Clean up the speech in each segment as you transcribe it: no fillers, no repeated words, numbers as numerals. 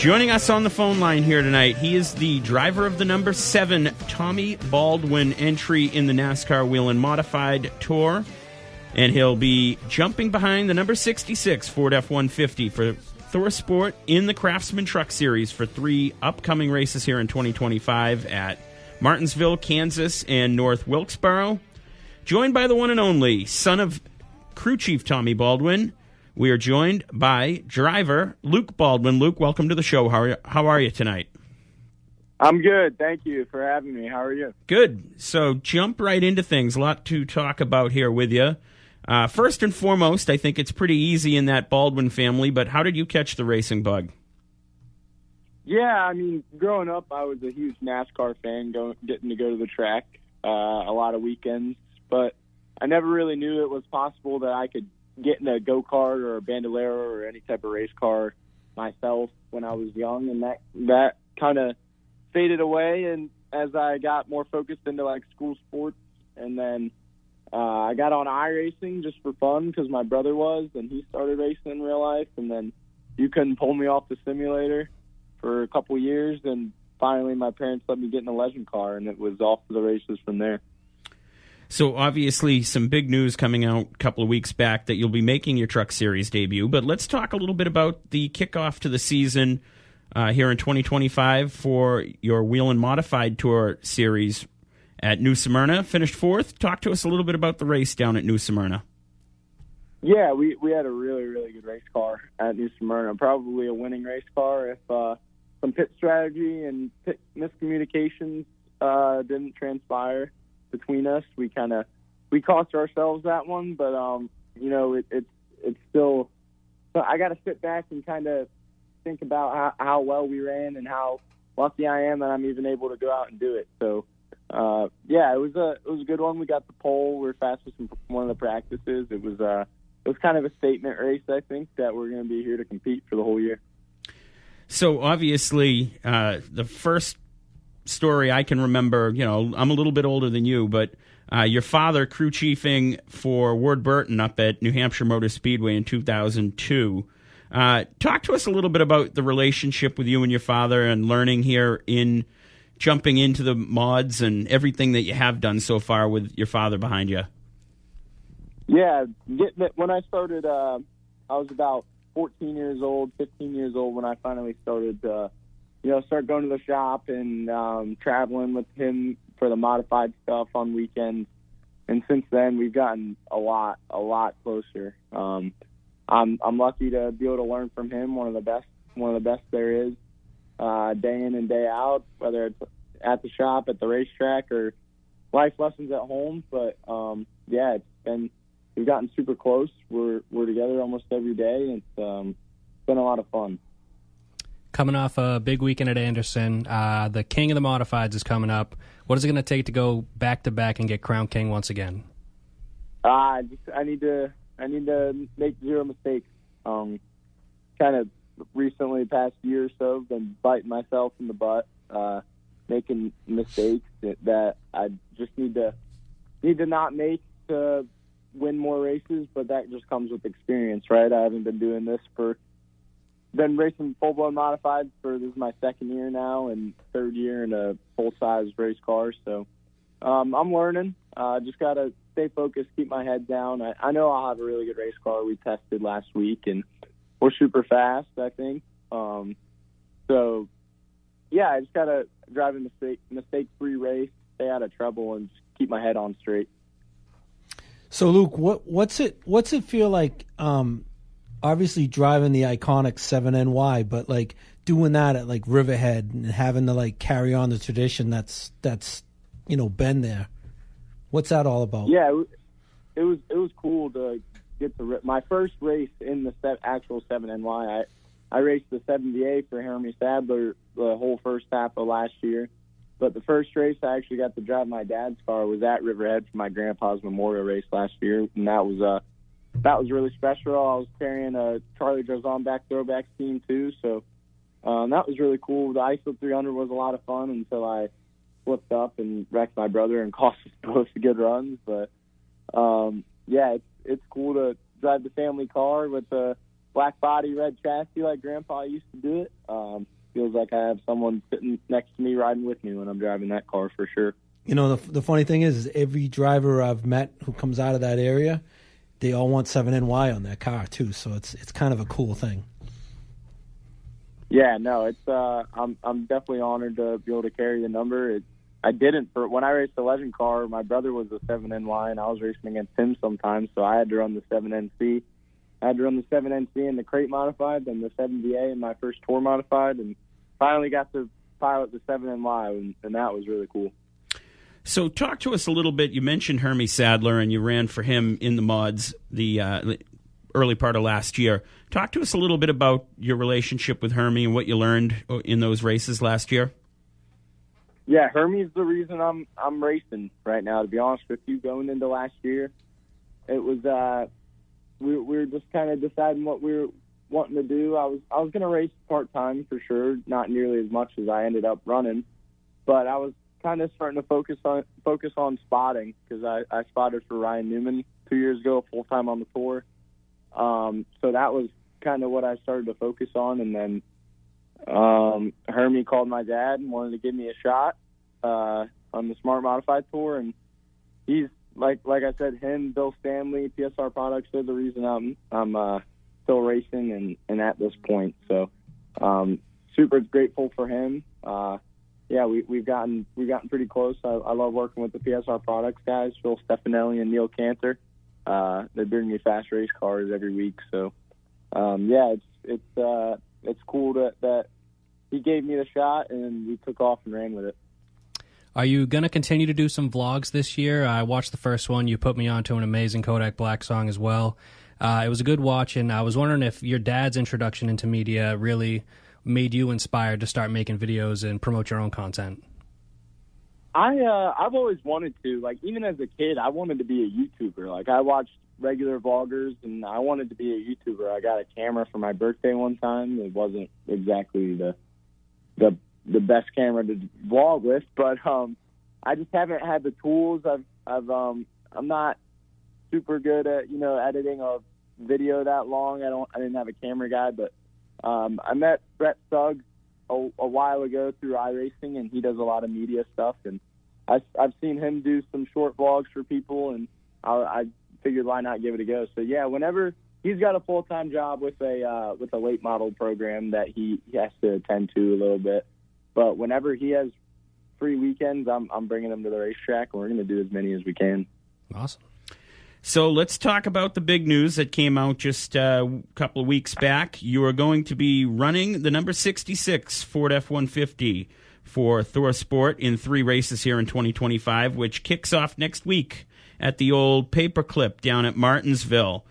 Joining us on the phone line here tonight, he is the driver of the number 7 Tommy Baldwin entry in the NASCAR Whelen Modified Tour, and he'll be jumping behind the number 66 Ford F-150 for ThorSport in the Craftsman Truck Series for 3 upcoming races here in 2025 at Martinsville, Kansas, and North Wilkesboro. Joined by the one and only son of crew chief Tommy Baldwin, we are joined by driver Luke Baldwin. Luke, welcome to the show. How are you tonight? I'm good. Thank you for having me. How are you? Good. So jump right into things. A lot to talk about here with you. First and foremost, I think it's pretty easy in that Baldwin family, but how did you catch the racing bug? Yeah, I mean, growing up, I was a huge NASCAR fan, getting to go to the track a lot of weekends, but I never really knew it was possible that I could get in a go-kart or a bandolero or any type of race car myself when I was young, and that kind of faded away. And as I got more focused into like school sports, and then I got on iRacing just for fun because my brother was, and he started racing in real life, and then you couldn't pull me off the simulator for a couple years, and finally my parents let me get in a legend car, and it was off to the races from there. So obviously some big news coming out a couple of weeks back that you'll be making your Truck Series debut, but let's talk a little bit about the kickoff to the season here in 2025 for your Whelen Modified Tour Series at New Smyrna. Finished 4th. Talk to us a little bit about the race down at New Smyrna. Yeah, we had a really, really good race car at New Smyrna, probably a winning race car if some pit strategy and pit miscommunications didn't transpire between us. We cost ourselves that one, but it's still. So I got to sit back and kind of think about how well we ran and how lucky I am that I'm even able to go out and do it. So yeah, it was a good one. We got the pole. We were fastest in one of the practices. It was kind of a statement race, I think, that we're going to be here to compete for the whole year. So obviously, the first story I can remember, I'm a little bit older than you, but your father crew chiefing for Ward Burton up at New Hampshire Motor Speedway in 2002. Talk to us a little bit about the relationship with you and your father and learning here in jumping into the mods and everything that you have done so far with your father behind you. Yeah, when I started, I was about 14 years old, 15 years old when I finally started start going to the shop and traveling with him for the modified stuff on weekends. And since then, we've gotten a lot closer. I'm lucky to be able to learn from him, one of the best there is, day in and day out, whether it's at the shop, at the racetrack, or life lessons at home. But yeah, we've gotten super close. We're together almost every day. It's been a lot of fun. Coming off a big weekend at Anderson, the King of the Modifieds is coming up. What is it going to take to go back-to-back and get crowned king once again? I need to make 0 mistakes. Kind of recently, past year or so, been biting myself in the butt, making mistakes that I just need to not make to win more races. But that just comes with experience, right? I haven't been doing this been racing full-blown modified this is my 2nd year now and 3rd year in a full-size race car. So I'm learning. Just got to stay focused, keep my head down. I know I'll have a really good race car. We tested last week, and we're super fast, I think. So, yeah, I just got to drive a mistake-free race, stay out of trouble, and just keep my head on straight. So, Luke, what's it feel like obviously driving the iconic 7NY, but like doing that at like Riverhead and having to like carry on the tradition that's been there? What's that all about? Yeah, it was cool to get my first race in the actual 7NY. I raced the 70A for Jeremy Sadler the whole first half of last year, but the first race I actually got to drive my dad's car was at Riverhead for my grandpa's memorial race last year, and that was really special. I was carrying a Charlie Drazon back throwback team too, so that was really cool. The ISO 300 was a lot of fun until I flipped up and wrecked my brother and cost us both good runs. But yeah, it's cool to drive the family car with the black body, red chassis like Grandpa used to do it. Feels like I have someone sitting next to me riding with me when I'm driving that car for sure. You know, the funny thing is every driver I've met who comes out of that area, they all want 7NY on their car too. So it's kind of a cool thing. Yeah, no, it's I'm definitely honored to be able to carry the number. I didn't when I raced the Legend car. My brother was a 7NY, and I was racing against him sometimes, so I had to run the 7NC. I had to run the 7NC in the crate modified, then the 7VA in my first tour modified, and finally got to pilot the 7NY, and that was really cool. So talk to us a little bit. You mentioned Hermie Sadler, and you ran for him in the mods the early part of last year. Talk to us a little bit about your relationship with Hermie and what you learned in those races last year. Yeah, Hermie's the reason I'm racing right now, to be honest with you. Going into last year, it was we were just kind of deciding what we were wanting to do. I was going to race part-time for sure, not nearly as much as I ended up running, but I was kind of starting to focus on spotting, because I spotted for Ryan Newman 2 years ago, full-time on the tour. So that was kind of what I started to focus on, and then Hermie called my dad and wanted to give me a shot on the Smart Modified Tour, and he's like I said, him, Bill Stanley, PSR Products, they're the reason I'm still racing and at this point. So super grateful for him. Yeah, we've gotten pretty close. I love working with the PSR Products guys, Phil Stefanelli and Neil Cantor. They bring me fast race cars every week. So yeah, it's cool that he gave me the shot and we took off and ran with it. Are you going to continue to do some vlogs this year? I watched the first one. You put me onto an amazing Kodak Black song as well. It was a good watch, and I was wondering if your dad's introduction into media really made you inspired to start making videos and promote your own content. I've always wanted to. Like, even as a kid, I wanted to be a YouTuber. Like, I watched regular vloggers, and I wanted to be a YouTuber. I got a camera for my birthday one time. It wasn't exactly the best camera to vlog with, but I just haven't had the tools. I'm not super good at editing a video that long. I didn't have a camera guy, but I met Brett Suggs a while ago through iRacing, and he does a lot of media stuff, and I've seen him do some short vlogs for people, and I figured why not give it a go. So yeah, whenever he's got a full-time job with a late model program that he has to attend to a little bit. But whenever he has free weekends, I'm bringing him to the racetrack, and we're going to do as many as we can. Awesome. So let's talk about the big news that came out just a couple of weeks back. You are going to be running the number 66 Ford F-150 for ThorSport in 3 races here in 2025, which kicks off next week at the old Paperclip down at Martinsville.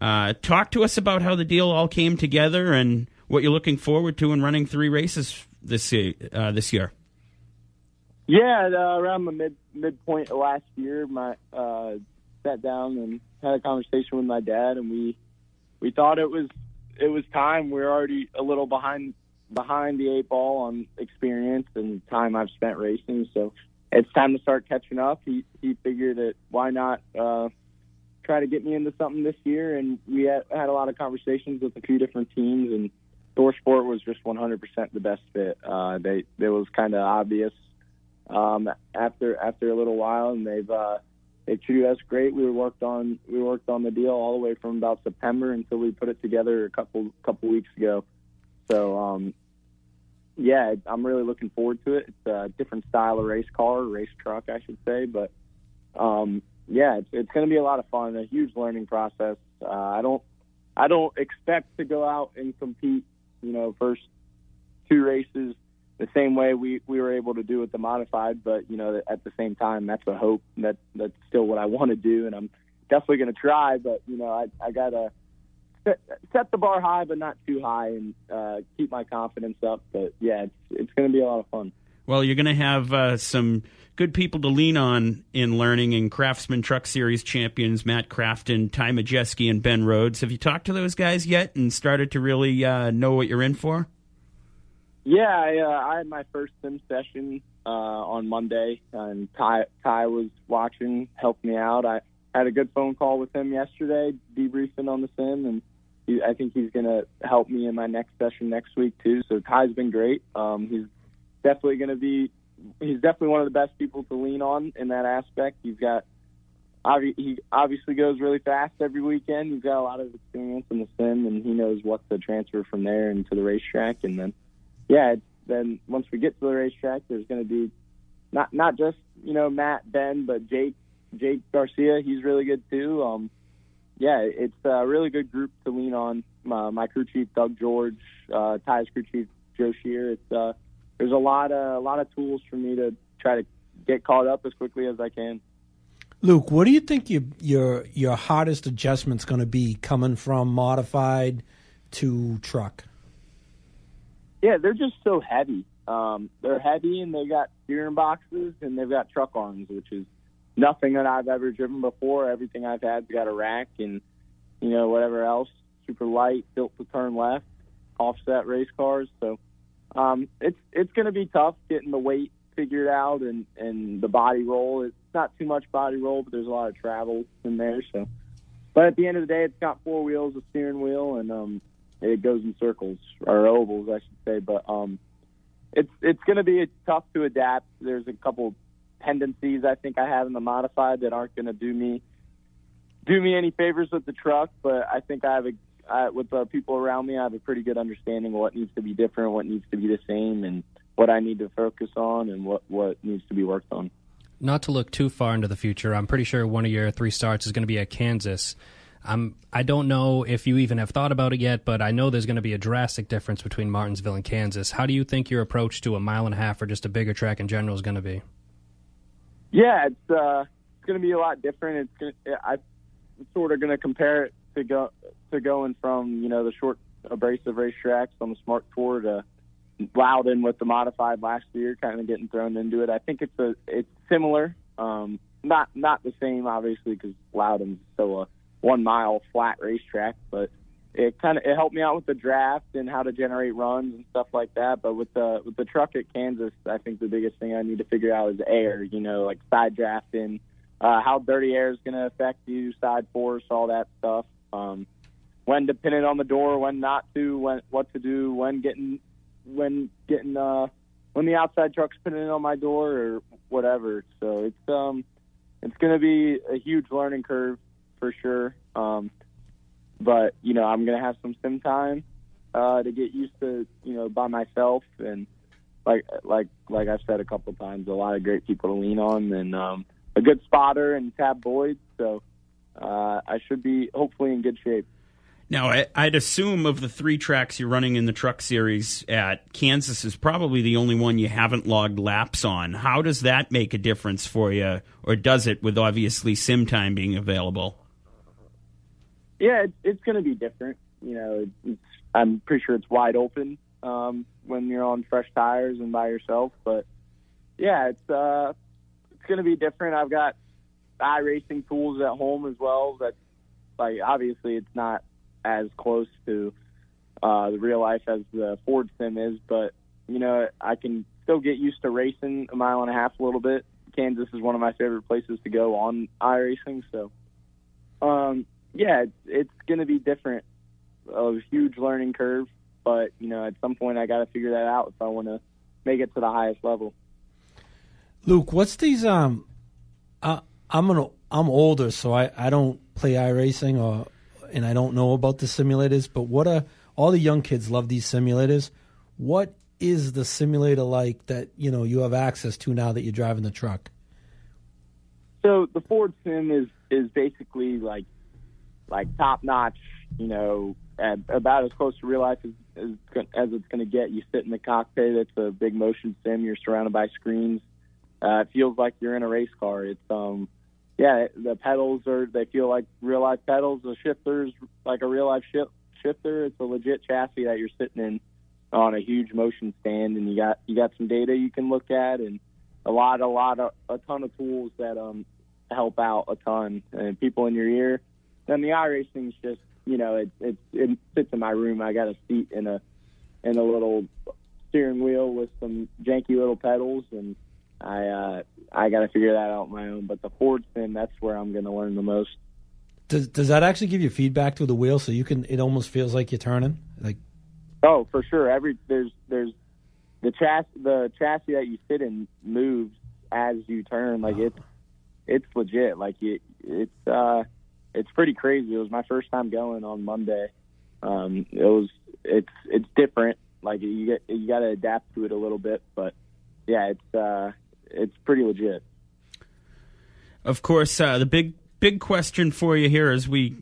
Talk to us about how the deal all came together and what you're looking forward to in running 3 races this year. Yeah, around the midpoint of last year, sat down and had a conversation with my dad, and we thought it was time. We're already a little behind the 8 ball on experience and time I've spent racing, so it's time to start catching up. He figured that why not try to get me into something this year, and we had a lot of conversations with a few different teams, and ThorSport was just 100% the best fit. It was kind of obvious after a little while, and they treated us great. We worked on the deal all the way from about September until we put it together a couple weeks ago. So yeah, I'm really looking forward to it. It's a different style of race truck, I should say, but yeah, it's going to be a lot of fun. A huge learning process. I don't expect to go out and compete, first 2 races the same way we were able to do with the modified, but at the same time, that's a hope. That's still what I want to do, and I'm definitely going to try. But I gotta set the bar high, but not too high, and keep my confidence up. But yeah, it's going to be a lot of fun. Well, you're going to have some good people to lean on in learning, and Craftsman Truck Series champions Matt Crafton, Ty Majeski, and Ben Rhodes. Have you talked to those guys yet and started to really know what you're in for? Yeah, I had my first sim session on Monday, and Ty was watching, helped me out. I had a good phone call with him yesterday, debriefing on the sim, and I think he's going to help me in my next session next week too. So Ty's been great. He's definitely one of the best people to lean on in that aspect. He obviously goes really fast every weekend. He's got a lot of experience in the sim, and he knows what to transfer from there into the racetrack. And then, then once we get to the racetrack, there's going to be not just, Matt, Ben, but Jake Garcia. He's really good too. It's a really good group to lean on. My crew chief, Doug George, Ty's crew chief, Joe Shear. There's a lot of tools for me to try to get caught up as quickly as I can. Luke, what do you think your hardest adjustment's going to be coming from modified to truck? Yeah, they're just so heavy. They're heavy, and they've got steering boxes, and they've got truck arms, which is nothing that I've ever driven before. Everything I've had's got a rack and, whatever else. Super light, built to turn left, offset race cars. So it's going to be tough getting the weight figured out and the body roll. It's not too much body roll, but there's a lot of travel in there. So, but at the end of the day, it's got 4 wheels, a steering wheel, and it goes in circles or ovals, I should say. But it's going to be tough to adapt. There's a couple tendencies I think I have in the modified that aren't going to do me any favors with the truck, but I think with the people around me, I have a pretty good understanding of what needs to be different, what needs to be the same, and what I need to focus on and what needs to be worked on. Not to look too far into the future, I'm pretty sure one of your 3 starts is going to be at Kansas. I don't know if you even have thought about it yet, but I know there's going to be a drastic difference between Martinsville and Kansas. How do you think your approach to a 1.5 miles or just a bigger track in general is going to be? Yeah, it's going to be a lot different. I'm sort of going to compare it to going from the short abrasive racetracks on the Smart Tour to Loudon with the modified last year, kind of getting thrown into it. I think it's similar, not the same obviously because Loudon's still a 1 mile flat racetrack, but it helped me out with the draft and how to generate runs and stuff like that. But with the truck at Kansas, I think the biggest thing I need to figure out is air, like side drafting, how dirty air is going to affect you, side force, all that stuff. When to pin it on the door, when not to, what to do, when the outside truck's pinning it on my door or whatever. So it's going to be a huge learning curve for sure. But, I'm going to have some sim time to get used to, by myself. And like I've said a couple of times, a lot of great people to lean on and a good spotter and Tab Boyd. So I should be hopefully in good shape. Now, I'd assume of the 3 tracks you're running in the Truck Series at Kansas is probably the only one you haven't logged laps on. How does that make a difference for you, or does it with obviously sim time being available? Yeah, it's going to be different. I'm pretty sure it's wide open when you're on fresh tires and by yourself. But yeah, it's going to be different. I've got iRacing tools at home as well. That obviously it's not as close to the real life as the Ford sim is, but I can still get used to racing 1.5 miles a little bit. Kansas is one of my favorite places to go on iRacing, so it's going to be different. A huge learning curve, but at some point I got to figure that out if I want to make it to the highest level. Luke, what's these? I'm older, so I don't play iRacing and I don't know about the simulators. But all the young kids love these simulators. What is the simulator like that you have access to now that you're driving the truck? So the Ford sim is basically like top notch. About as close to real life as it's going to get. You sit in the cockpit. It's a big motion sim. You're surrounded by screens. It feels like you're in a race car. It's the pedals they feel like real life pedals. The shifter's like a real life shifter. It's a legit chassis that you're sitting in on a huge motion stand, and you got some data you can look at, and a ton of tools that help out a ton, and people in your ear. Then the iRacing's just it sits in my room. I got a seat and a little steering wheel with some janky little pedals, and I got to figure that out on my own. But the Ford sim, that's where I'm going to learn the most. Does that actually give you feedback through the wheel so you can? It almost feels like you're turning. Like, oh, for sure. There's the chassis that you sit in moves as you turn. Like it's legit. Like it's pretty crazy. It was my first time going on Monday. It's different. Like you got to adapt to it a little bit, but yeah, it's pretty legit. Of course, the big question for you here as we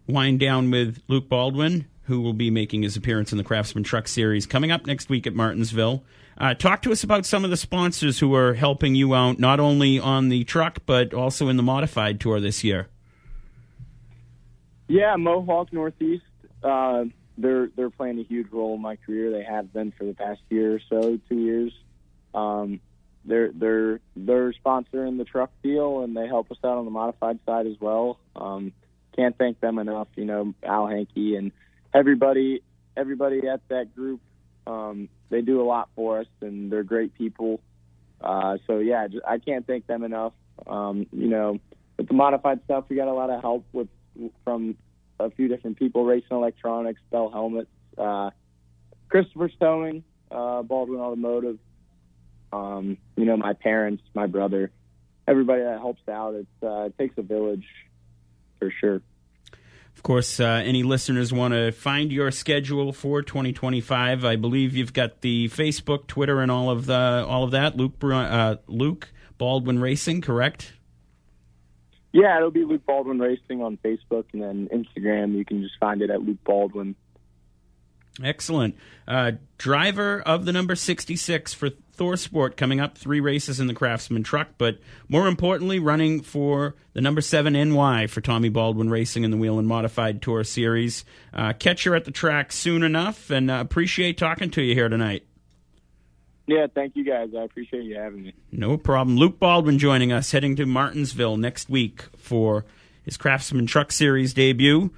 wind down with Luke Baldwin, who will be making his appearance in the Craftsman Truck Series coming up next week at Martinsville. Talk to us about some of the sponsors who are helping you out, not only on the truck, but also in the Modified Tour this year. Yeah, Mohawk Northeast, they're playing a huge role in my career. They have been for the past year or so, 2 years. They're sponsoring the truck deal, and they help us out on the modified side as well. Can't thank them enough. You know, Al Hankey and everybody at that group. They do a lot for us, and they're great people. So yeah, I can't thank them enough. You know, with the modified stuff, we got a lot of help from a few different people: Racing Electronics, Bell Helmets, Christopher Stowing, Baldwin Automotive. You know, my parents, my brother, everybody that helps out. It takes a village for sure. Of course, any listeners want to find your schedule for 2025, I believe you've got the Facebook, Twitter, and all of that. Luke Baldwin Racing, correct? Yeah, it'll be Luke Baldwin Racing on Facebook, and then Instagram, you can just find it at Luke Baldwin. Excellent. Driver of the number 66 for ThorSport coming up, 3 races in the Craftsman Truck, but more importantly, running for the number 7 NY for Tommy Baldwin Racing in the Whelen Modified Tour Series. Catch her at the track soon enough, and appreciate talking to you here tonight. Yeah, thank you guys. I appreciate you having me. No problem. Luke Baldwin joining us, heading to Martinsville next week for his Craftsman Truck Series debut.